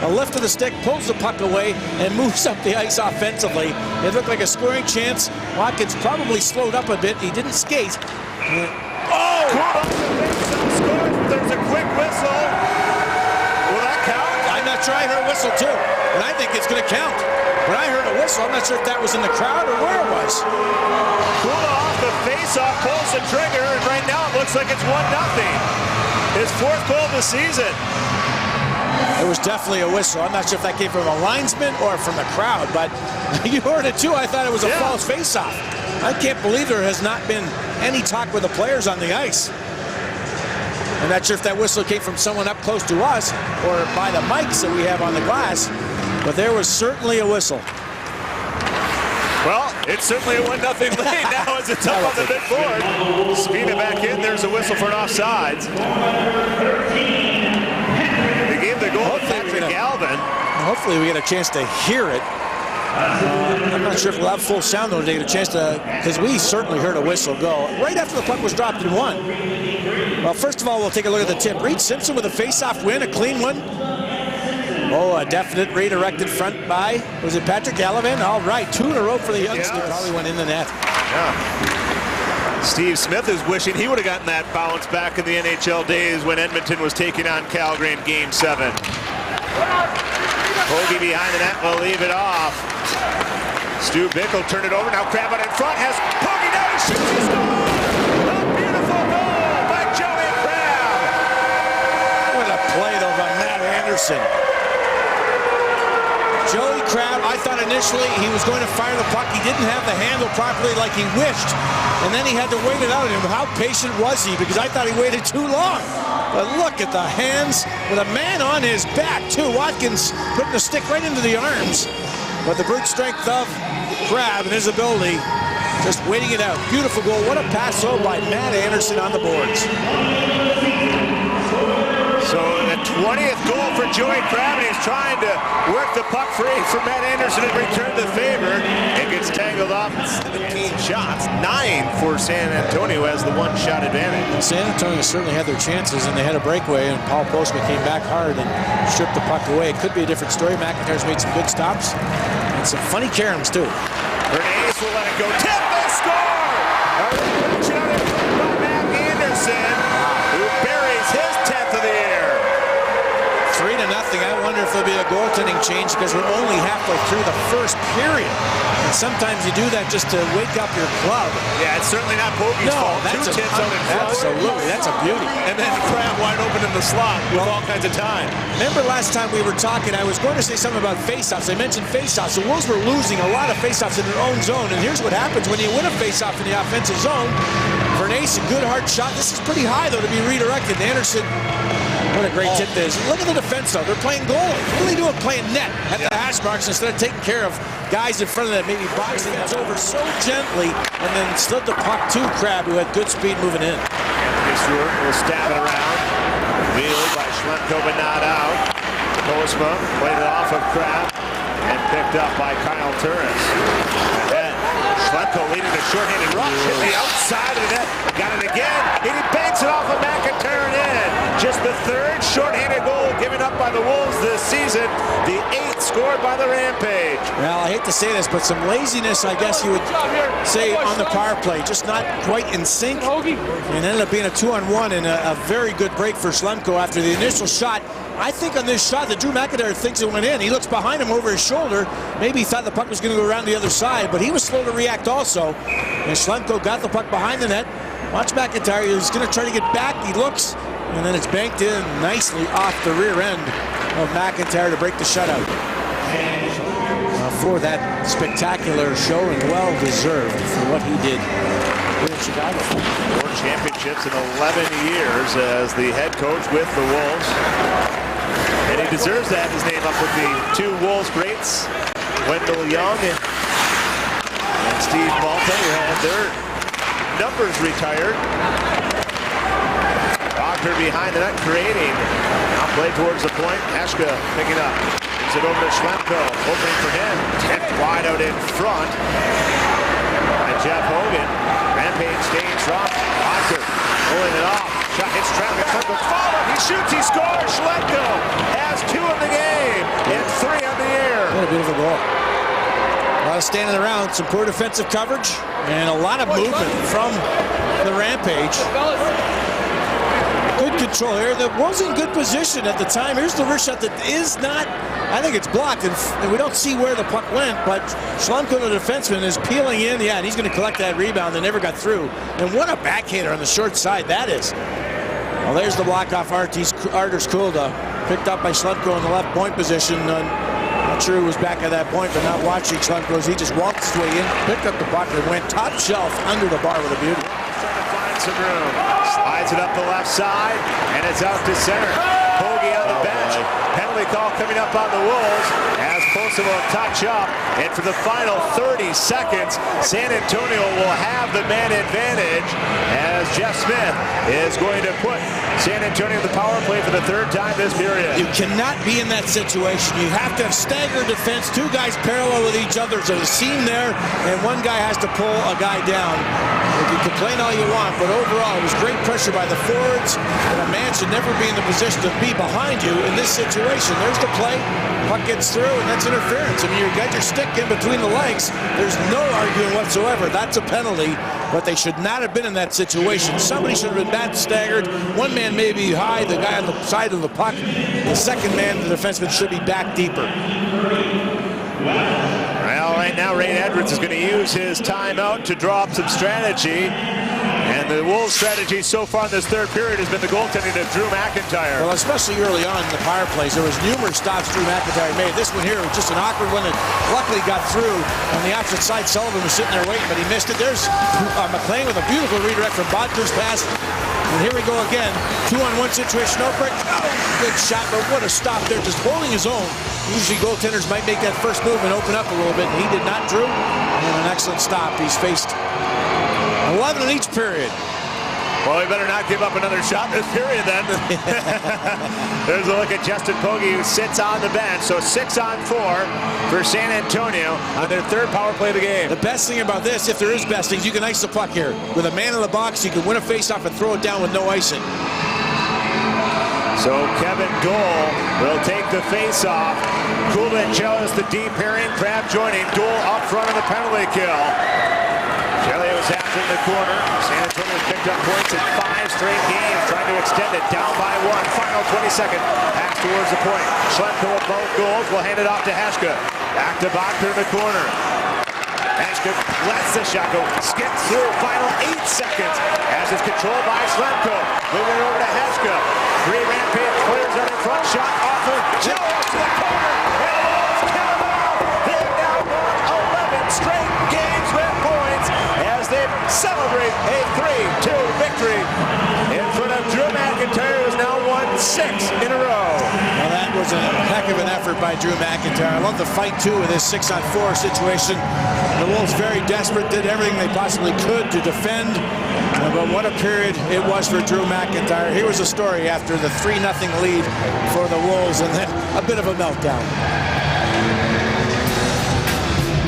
A lift of the stick, pulls the puck away, and moves up the ice offensively. It looked like a scoring chance. Watkins probably slowed up a bit. He didn't skate. Oh! There's a quick whistle. Will that count? I'm not sure. I heard a whistle too, and I think it's going to count. When I heard a whistle, I'm not sure if that was in the crowd or where it was. Cool off the face-off, pulls the trigger, and right now it looks like it's 1-0. His 4th goal of the season. It was definitely a whistle. I'm not sure if that came from a linesman or from the crowd, but you heard it too. I thought it was a false face-off. I can't believe there has not been any talk with the players on the ice. I'm not sure if that whistle came from someone up close to us or by the mics that we have on the glass, but there was certainly a whistle. Well, it's certainly a 1-0 lead now as it's up on the midboard. Speed it back in. There's a whistle for an offsides. They gave the goal to Patrick Galivan. Hopefully we get a chance to hear it. I'm not sure if we'll have full sound though to get a chance to, because we certainly heard a whistle go right after the puck was dropped and won. Well, first of all, we'll take a look at the tip. Reed Simpson with a face-off win, a clean one. Oh, a definite redirected front by, was it Patrick Galivan? All right, 2 in a row for the youngster. Yes. Probably went in the net. Yeah. Steve Smith is wishing he would have gotten that bounce back in the NHL days when Edmonton was taking on Calgary in Game 7. Hoagie behind the net will leave it off. Stu Bickle turned it over. Now Crabb out in front has Hoagie down. He shoots. He scores! A beautiful goal by Joey Crabb. What a play though by Matt Anderson. Joey Crabb, I thought initially he was going to fire the puck. He didn't have the handle properly like he wished. And then he had to wait it out. And how patient was he? Because I thought he waited too long. But look at the hands with a man on his back, too. Watkins putting the stick right into the arms. But the brute strength of Crabb and his ability, just waiting it out. Beautiful goal. What a pass though by Matt Anderson on the boards. So the 20th goal for Joey Crabb, and he's trying to work the puck free for Matt Anderson and return the favor. It gets tangled up. 17 shots, 9 for San Antonio as the 1-shot advantage. San Antonio certainly had their chances, and they had a breakaway, and Paul Postman came back hard and stripped the puck away. It could be a different story. McIntyre's made some good stops and some funny caroms too. Bernays will let it go. Tip, they score! A reaction on it by Matt Anderson, who buries his 10th of the year. 3-0. I wonder if there'll be a goaltending change because we're only halfway through the first period. And sometimes you do that just to wake up your club. Yeah, it's certainly not Bogey's fault. That's 2 tips out in front. Absolutely, that's a beauty. And then Crabb wide open in the slot with all kinds of time. Remember last time we were talking, I was going to say something about faceoffs. I mentioned faceoffs. The Wolves were losing a lot of faceoffs in their own zone. And here's what happens when you win a faceoff in the offensive zone. Bernays, a good hard shot. This is pretty high, though, to be redirected. Anderson, what a great tip this. Look at the defense, though. They're playing goalie. What are they doing playing net at the hash marks instead of taking care of guys in front of that, maybe boxing it over so gently and then slid the puck to Crabb, who had good speed moving in. Anthony Stewart will stab it around. Wheeled by Schlemko, but not out. Postma played it off of Crabb and picked up by Kyle Turris. And then Schlemko leading a shorthanded rush. Hit the outside of the net. Got it again. And he banks it off of McIntyre and in. Just the 3rd shorthanded goal given up by the Wolves this season. The 8th scored by the Rampage. Well, I hate to say this, but some laziness, I guess you would say, on the power play. Just not quite in sync. And ended up being a 2-on-1 and a very good break for Schlemko after the initial shot. I think on this shot that Drew MacIntyre thinks it went in. He looks behind him over his shoulder. Maybe he thought the puck was going to go around the other side, but he was slow to react also. And Schlemko got the puck behind the net. Watch McIntyre. He's going to try to get back. He looks, and then it's banked in nicely off the rear end of McIntyre to break the shutout. For that spectacular show and well-deserved for what he did here in Chicago. 4 championships in 11 years as the head coach with the Wolves. And he deserves to have his name up with the 2 Wolves greats, Wendell Young and Steve Malta, who had their numbers retired. Proctor behind the net, creating. Now play towards the point. Heshka picking up. Gives it over to Schlemko. Opening for him. Tipped wide out in front by Jeff Hogan. Rampage staying strong. Proctor pulling it off. Shot hits traffic. Schlemko follow. He shoots. He scores. Schlemko has 2 of the game. bit of a goal. A lot of standing around, some poor defensive coverage, and a lot of movement from the Rampage. Good control here. That was in good position at the time. Here's the wrist shot that is not, I think it's blocked, and we don't see where the puck went, but Schlemko, the defenseman, is peeling in. Yeah, and he's going to collect that rebound that never got through. And what a backhander on the short side that is. Well, there's the block off Arturs Kulda. Picked up by Schlemko in the left point position. Not sure who was back at that point, but not watching Schlemko as he just walked his way in, picked up the puck, and went top shelf under the bar with a beauty. Trying to find some room. Slides it up the left side, and it's out to center. Hoagie on the bench. Penalty call coming up on the Wolves as Kosovo touch up. And for the final 30 seconds, San Antonio will have the man advantage as Jeff Smith is going to put San Antonio in the power play for the third time this period. You cannot be in that situation. You have to have staggered defense. Two guys parallel with each other. There's a seam there, and one guy has to pull a guy down. You can complain all you want, but overall, it was great pressure by the forwards, and a man should never be in the position to be behind you in this situation. There's the play. Puck gets through, and that's interference. I mean, you got your stick in between the legs. There's no arguing whatsoever. That's a penalty, but they should not have been in that situation. Somebody should have been back staggered. One man may be high, the guy on the side of the puck. The second man, the defenseman, should be back deeper. Well, right now, Ray Edwards is going to use his timeout to draw up some strategy. And the Wolves' strategy so far in this third period has been the goaltending of Drew MacIntyre. Well, especially early on in the power plays, there was numerous stops Drew MacIntyre made. This one here was just an awkward one that luckily got through. On the opposite side, Sullivan was sitting there waiting, but he missed it. There's McLean with a beautiful redirect from Bodker's pass. And here we go again. 2-on-1 situation. No break. Oh, good shot, but what a stop there. Just holding his own. Usually goaltenders might make that first move and open up a little bit, and he did not, Drew. And an excellent stop. He's faced 11 in each period. Well, we better not give up another shot this period then. There's a look at Justin Pogge, who sits on the bench. So 6-on-4 for San Antonio on their third power play of the game. The best thing about this, if there is best things, you can ice the puck here. With a man in the box, you can win a faceoff and throw it down with no icing. So Kevin Dole will take the face-off. Kulda and Jellius the deep pairing. Crabb joining. Dole up front on the penalty kill. Jellius was after in the corner. San Antonio's picked up points in 5 straight games, trying to extend it. Down by 1. Final 22nd. Pass towards the point. Schlemko with both goals. Will hand it off to Heshka. Back to Bodker in the corner. Heshka lets the shot go. Skips through. Final 8 seconds as it's controlled by Schlemko. Moving it over to Heshka. 3 Rampage players on the front. Shot off of Jellius to the corner. And the Wolves count them out. They've now won 11 straight games with points as they celebrate a 3-2 victory in front of Drew MacIntyre, who's now won 6 in a row. Well, that was a heck of an effort by Drew MacIntyre. I love the fight, too, with this 6-on-4 situation. The Wolves very desperate, did everything they possibly could to defend. But what a period it was for Drew MacIntyre. Here was a story after the 3-0 lead for the Wolves, and then a bit of a meltdown.